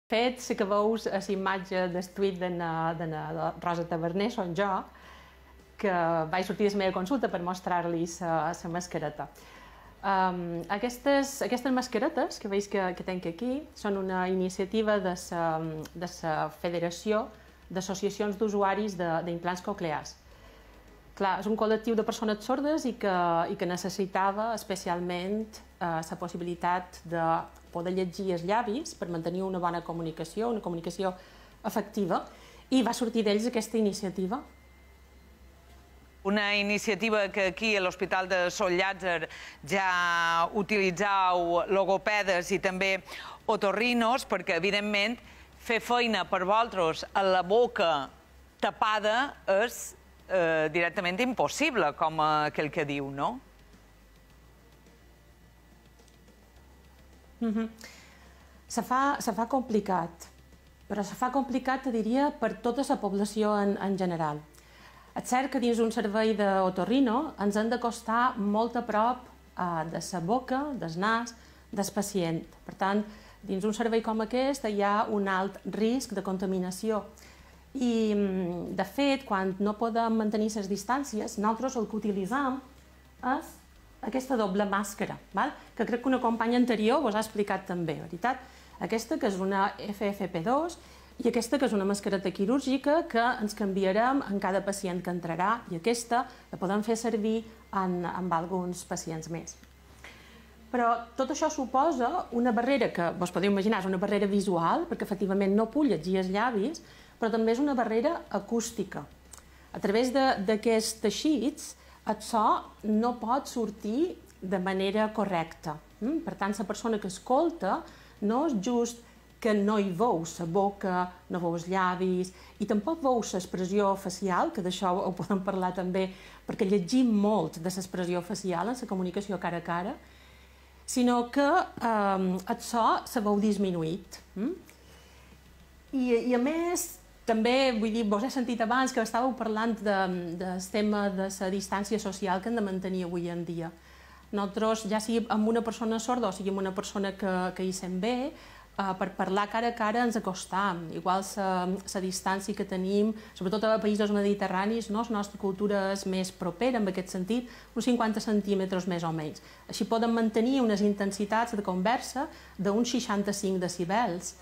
fet, sí que veus la imatge del tuit de la Rosa Taverner, son jo, que vaig sortir de la meva consulta per mostrar-li la mascareta. Aquestes mascaretes que veus que tenc aquí són una iniciativa de la Federació d'Associacions d'Usuaris d'Implants Coclears. Clar, és un col·lectiu de persones sordes i que necessitava especialment la possibilitat de poder llegir els llavis per mantenir una bona comunicació, una comunicació efectiva, i va sortir d'ells aquesta iniciativa. Una iniciativa que aquí a l'Hospital de Sant Llàtzer ja utilitzeu logopedes i també otorrinos, perquè, evidentment, fer feina per vosaltres a la boca tapada és directament impossible, com aquell que diu, no? Se fa complicat, però se fa complicat, diria, per tota la població en general. És cert que dins un servei d'otorrino ens hem d'acostar molt a prop de la boca, del nas, del pacient. Per tant, dins un servei com aquest hi ha un alt risc de contaminació. I, de fet, quan no podem mantenir les distàncies, nosaltres el que utilitzem és aquesta doble màscara, que crec que una companya anterior us ha explicat també, veritat? Aquesta, que és una FFP2, i aquesta, que és una mascareta quirúrgica, que ens canviarem en cada pacient que entrarà, i aquesta la podem fer servir en alguns pacients més. Però tot això suposa una barrera que, vos podeu imaginar, és una barrera visual, perquè efectivament no puc llegir els llavis, però també és una barrera acústica. A través d'aquests teixits, el so no pot sortir de manera correcta. Per tant, la persona que escolta no és just que no hi veu la boca, no veu els llavis, i tampoc veu l'expressió facial, que d'això ho podem parlar també, perquè llegim molt de l'expressió facial en la comunicació cara a cara, sinó que el so se veu disminuït. I a més, també, vull dir, vos he sentit abans que estàveu parlant del tema de la distància social que hem de mantenir avui en dia. Nosaltres, ja sigui amb una persona sorda o sigui amb una persona que hi sent bé, per parlar cara a cara ens acostam. Igual la distància que tenim, sobretot a països mediterranis, la nostra cultura és més propera en aquest sentit, uns 50 centímetres més o menys. Així podem mantenir unes intensitats de conversa d'uns 65 decibels,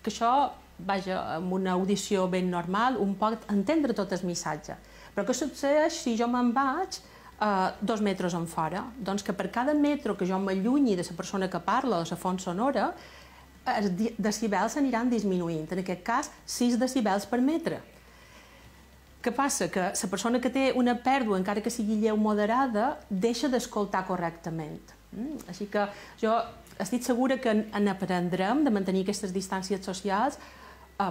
que això, vaja, amb una audició ben normal, un pot entendre tot el missatge. Però què succeeix si jo me'n vaig 2 metres en fora? Doncs que per cada metro que jo m'allunyi de la persona que parla, de la font sonora, els decibels aniran disminuint, en aquest cas 6 decibels per metre. Què passa? Que la persona que té una pèrdua, encara que sigui lleu moderada, deixa d'escoltar correctament. Així que jo estic segura que n'aprendrem de mantenir aquestes distàncies socials,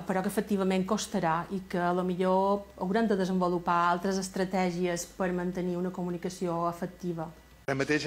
però que efectivament costarà i que potser haurem de desenvolupar altres estratègies per mantenir una comunicació efectiva. Ara mateix